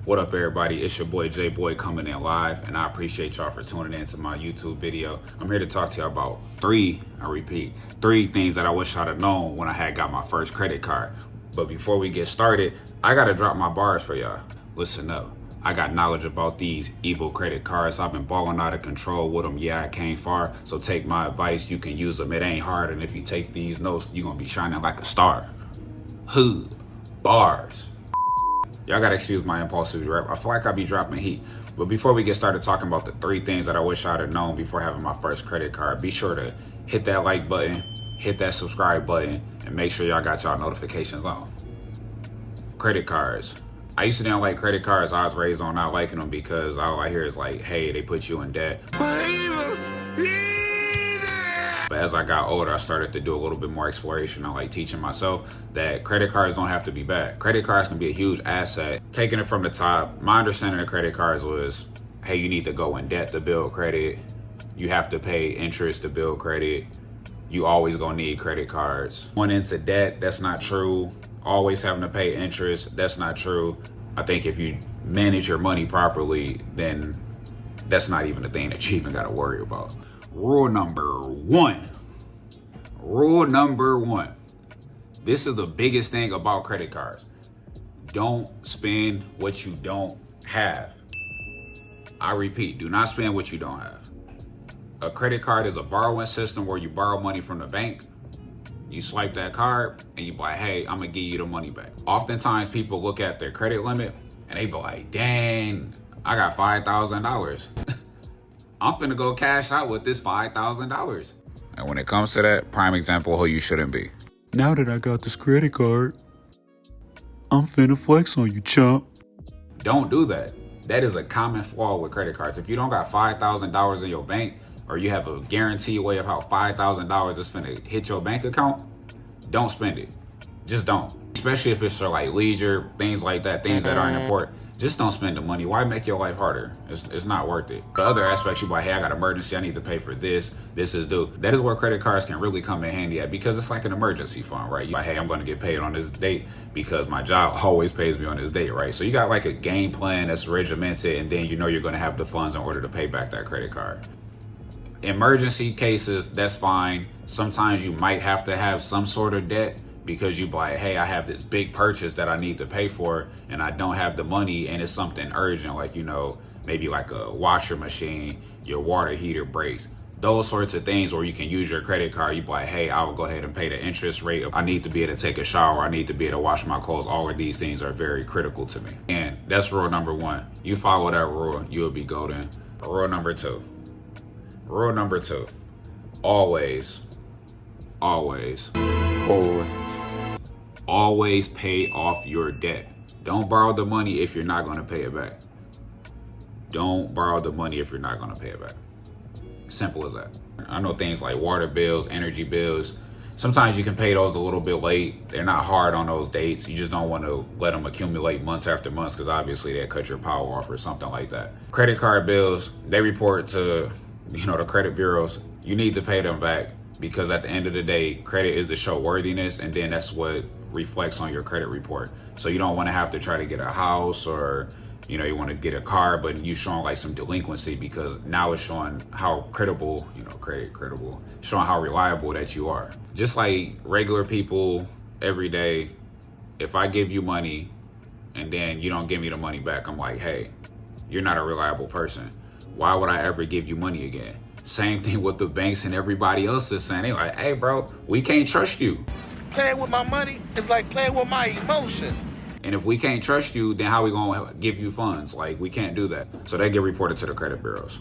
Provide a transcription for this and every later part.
What up, everybody? It's your boy J Boy coming in live, and I appreciate y'all for tuning in to my YouTube video. I'm here to talk to y'all about three things that I wish I'd have known when I had got my first credit card. But before we get started, I gotta drop my bars for y'all. Listen up. I got knowledge about these evil credit cards. I've been balling out of control with them. Yeah, I came far. So take my advice. You can use them. It ain't hard. And if you take these notes, you're gonna be shining like a star. Hood. Bars. Y'all gotta excuse my impulsive rap. I feel like I be dropping heat. But before we get started talking about the three things that I wish I'd have known before having my first credit card, be sure to hit that like button, hit that subscribe button, and make sure y'all got y'all notifications on. Credit cards. I used to not like credit cards. I was raised on not liking them because all I hear is like, hey, they put you in debt. But as I got older, I started to do a little bit more exploration on like teaching myself that credit cards don't have to be bad. Credit cards can be a huge asset. Taking it from the top, my understanding of credit cards was, hey, you need to go in debt to build credit. You have to pay interest to build credit. You always gonna need credit cards. Going into debt, that's not true. Always having to pay interest, that's not true. I think if you manage your money properly, then that's not even a thing that you even gotta worry about. Rule number one. This is the biggest thing about credit cards. Don't spend what you don't have. I repeat, do not spend what you don't have. A credit card is a borrowing system where you borrow money from the bank. You swipe that card and you be like, hey, I'm gonna give you the money back. Oftentimes people look at their credit limit and they be like, dang, I got $5,000. I'm finna go cash out with this $5,000. And when it comes to that, prime example who you shouldn't be. Now that I got this credit card, I'm finna flex on you, chump. Don't do that. That is a common flaw with credit cards. If you don't got $5,000 in your bank, or you have a guarantee way of how $5,000 is finna hit your bank account, don't spend it. Just don't. Especially if it's for like leisure, things like that, things that aren't important. Just don't spend the money. Why make your life harder? It's not worth it. The other aspects, you like, hey, I got an emergency. I need to pay for this. This is due. That is where credit cards can really come in handy at, because it's like an emergency fund, right? You like, hey, I'm going to get paid on this date because my job always pays me on this date, right? So you got like a game plan that's regimented, and then you know you're going to have the funds in order to pay back that credit card. Emergency cases, that's fine. Sometimes you might have to have some sort of debt because you like, hey, I have this big purchase that I need to pay for and I don't have the money, and it's something urgent, like, you know, maybe like a washer machine, your water heater breaks, those sorts of things where you can use your credit card. You be like, hey, I will go ahead and pay the interest rate. I need to be able to take a shower. I need to be able to wash my clothes. All of these things are very critical to me. And that's rule number one. You follow that rule, you'll be golden. Rule number two, always pay off your debt. Don't borrow the money if you're not going to pay it back. Don't borrow the money if you're not going to pay it back. Simple as that. I know things like water bills, energy bills, sometimes you can pay those a little bit late. They're not hard on those dates. You just don't want to let them accumulate months after months, because obviously they cut your power off or something like that. Credit card bills, they report to, the credit bureaus. You need to pay them back, because at the end of the day, credit is to show worthiness, and then that's what reflects on your credit report. So you don't want to have to try to get a house, or you want to get a car, but you showing like some delinquency, because now it's showing how credible, showing how reliable that you are. Just like regular people every day, if I give you money and then you don't give me the money back, I'm like, hey, you're not a reliable person. Why would I ever give you money again? Same thing with the banks and everybody else is saying. They're like, hey, bro, we can't trust you. Playing with my money is like playing with my emotions. And if we can't trust you, then how we gonna give you funds? Like, we can't do that. So they get reported to the credit bureaus.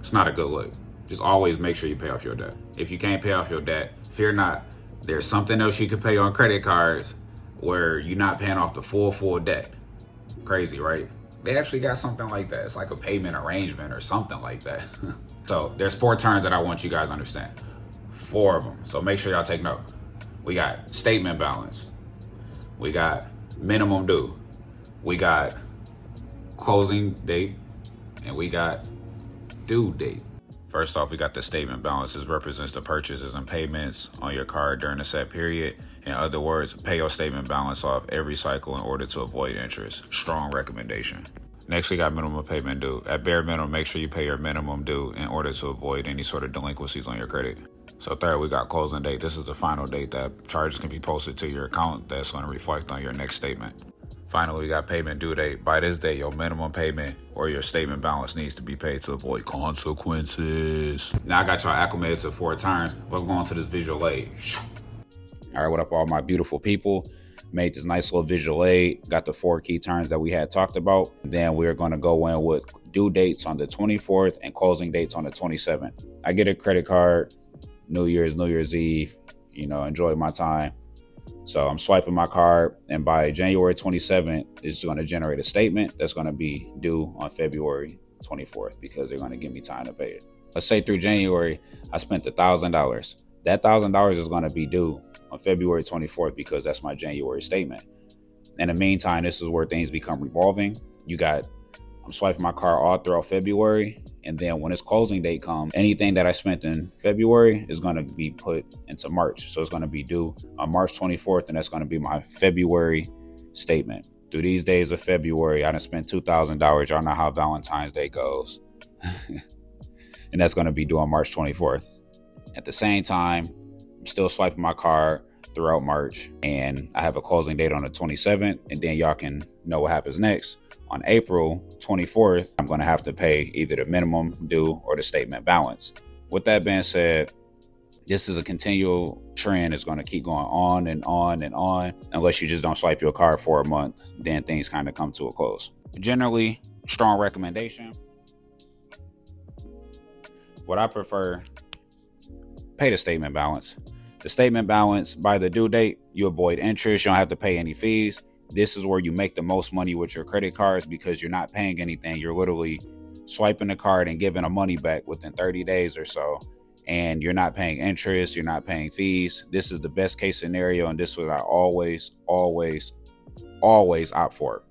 It's not a good look. Just always make sure you pay off your debt. If you can't pay off your debt, fear not. There's something else you can pay on credit cards where you're not paying off the full debt. Crazy, right? They actually got something like that. It's like a payment arrangement or something like that. So there's 4 terms that I want you guys to understand. 4 of them. So make sure y'all take note. We got statement balance. We got minimum due. We got closing date. And we got due date. First off, we got the statement balance. This represents the purchases and payments on your card during a set period. In other words, pay your statement balance off every cycle in order to avoid interest. Strong recommendation. Next, we got minimum payment due. At bare minimum, make sure you pay your minimum due in order to avoid any sort of delinquencies on your credit. So third, we got closing date. This is the final date that charges can be posted to your account that's going to reflect on your next statement. Finally, we got payment due date. By this day, your minimum payment or your statement balance needs to be paid to avoid consequences. Now I got y'all acclimated to 4 terms. Let's go on to this visual aid. All right, what up, all my beautiful people? Made this nice little visual aid. Got the 4 key terms that we had talked about. Then we're going to go in with due dates on the 24th and closing dates on the 27th. I get a credit card, New Year's Eve, enjoy my time. So I'm swiping my card, and by January 27th, it's going to generate a statement that's going to be due on February 24th because they're going to give me time to pay it. Let's say through January, I spent $1,000. That $1,000 is going to be due on February 24th because that's my January statement. In the meantime, this is where things become revolving. I'm swiping my card all throughout February. And then when its closing date comes, anything that I spent in February is going to be put into March. So it's going to be due on March 24th. And that's going to be my February statement. Through these days of February, I done spent $2,000. Y'all know how Valentine's Day goes. And that's going to be due on March 24th. At the same time, I'm still swiping my card throughout March. And I have a closing date on the 27th. And then y'all can know what happens next. On April 24th, I'm going to have to pay either the minimum due or the statement balance. With that being said, this is a continual trend. It's going to keep going on and on and on. Unless you just don't swipe your card for a month, then things kind of come to a close. Generally, strong recommendation. What I prefer, pay the statement balance. The statement balance, by the due date, you avoid interest. You don't have to pay any fees. This is where you make the most money with your credit cards because you're not paying anything. You're literally swiping the card and giving the money back within 30 days or so. And you're not paying interest. You're not paying fees. This is the best case scenario. And this is what I always opt for.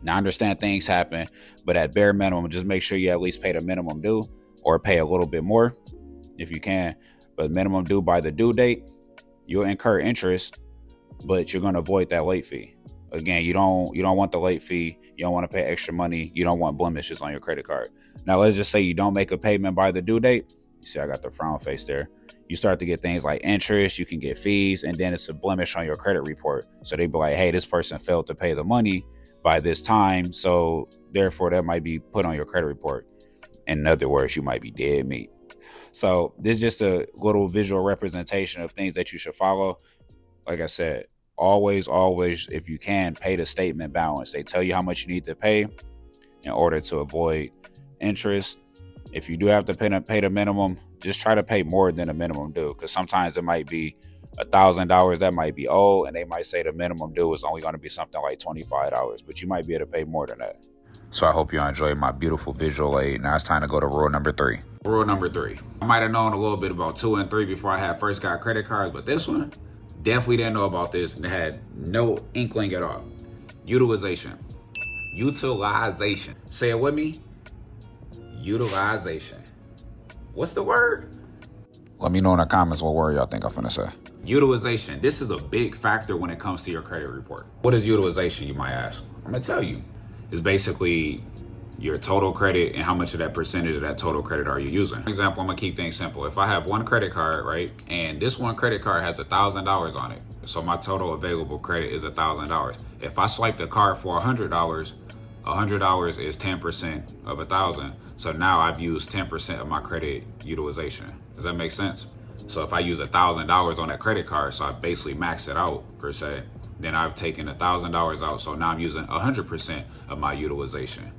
Now, I understand things happen, but at bare minimum, just make sure you at least pay the minimum due or pay a little bit more if you can. But minimum due by the due date, you'll incur interest, but you're going to avoid that late fee. Again, you don't want the late fee. You don't want to pay extra money. You don't want blemishes on your credit card. Now, let's just say you don't make a payment by the due date. You see, I got the frown face there. You start to get things like interest. You can get fees, and then it's a blemish on your credit report. So they be like, hey, this person failed to pay the money by this time. So therefore, that might be put on your credit report. In other words, you might be dead meat. So this is just a little visual representation of things that you should follow. Like I said, always, if you can, pay the statement balance. They tell you how much you need to pay in order to avoid interest. If you do have to pay the minimum, just try to pay more than the minimum due, because sometimes it might be $1,000 that might be owed, and they might say the minimum due is only going to be something like $25, but you might be able to pay more than that. So I hope you enjoyed my beautiful visual aid. Now it's time to go to rule number 3. Rule number 3. I might have known a little bit about 2 and 3 before I had first got credit cards, but this one, definitely didn't know about this and had no inkling at all. Utilization. Say it with me. Utilization. What's the word? Let me know in the comments what word y'all think I'm finna say. Utilization. This is a big factor when it comes to your credit report. What is utilization, you might ask? I'm gonna tell you. It's basically your total credit and how much of that percentage of that total credit are you using. For example, I'm gonna keep things simple. If I have one credit card, right, and this one credit card has $1,000 on it, so my total available credit is $1,000. If I swipe the card for $100, $100 is 10% of 1,000. So now I've used 10% of my credit utilization. Does that make sense? So if I use $1,000 on that credit card, so I basically maxed it out per se, then I've taken $1,000 out. So now I'm using 100% of my utilization.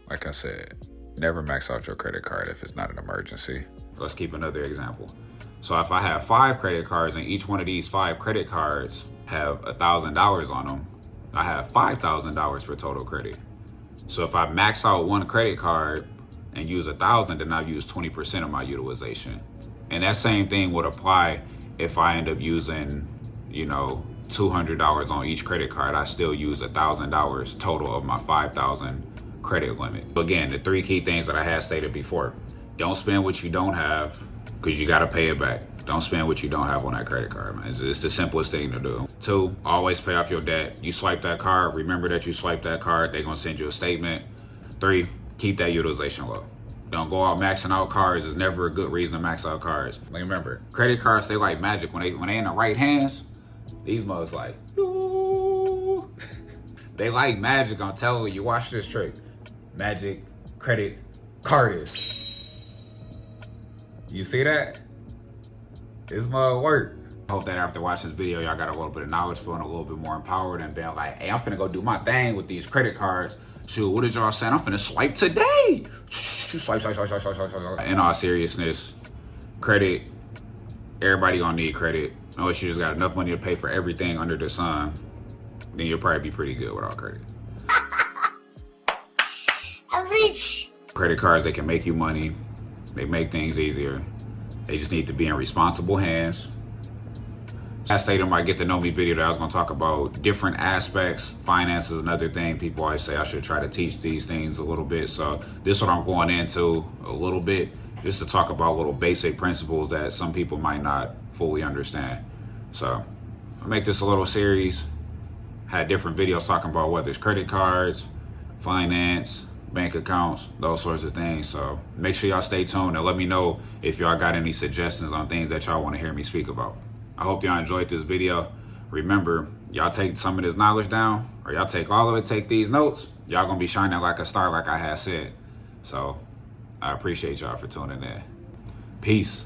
Like I said, never max out your credit card if it's not an emergency. Let's keep another example. So if I have 5 credit cards and each one of these 5 credit cards have $1,000 on them, I have $5,000 for total credit. So if I max out one credit card and use 1,000, then I've used 20% of my utilization. And that same thing would apply if I end up using, $200 on each credit card. I still use $1,000 total of my 5,000 credit limit. Again, the 3 key things that I had stated before: don't spend what you don't have because you got to pay it back. Don't spend what you don't have on that credit card, man. It's the simplest thing to do. 2, always pay off your debt. You swipe that card, remember that you swiped that card. They're gonna send you a statement. 3, keep that utilization low. Don't go out maxing out cards. It's never a good reason to max out cards. Like, remember, credit cards, they like magic. When they in the right hands, these mugs like, ooh. They like magic. I'm telling you, watch this trick. Magic credit card is. You see that? This mug work. I hope that after watching this video, y'all got a little bit of knowledge, feeling a little bit more empowered, and being like, hey, I'm finna go do my thing with these credit cards. Shoot, what did y'all saying? I'm finna swipe today. Swipe. In all seriousness, credit, everybody gonna need credit. Unless you just got enough money to pay for everything under the sun, then you'll probably be pretty good without credit. I'm rich. Credit cards, they can make you money. They make things easier. They just need to be in responsible hands. I stated in my Get to Know Me video that I was gonna talk about different aspects. Finances, another thing. People always say I should try to teach these things a little bit. So this is what I'm going into a little bit, just to talk about little basic principles that some people might not fully understand. So I'll make this a little series. Had different videos talking about whether it's credit cards, finance, bank accounts, those sorts of things. So make sure y'all stay tuned and let me know if y'all got any suggestions on things that y'all want to hear me speak about. I hope y'all enjoyed this video. Remember, y'all take some of this knowledge down, or y'all take all of it, take these notes, y'all gonna be shining like a star, like I had said. So I appreciate y'all for tuning in. Peace.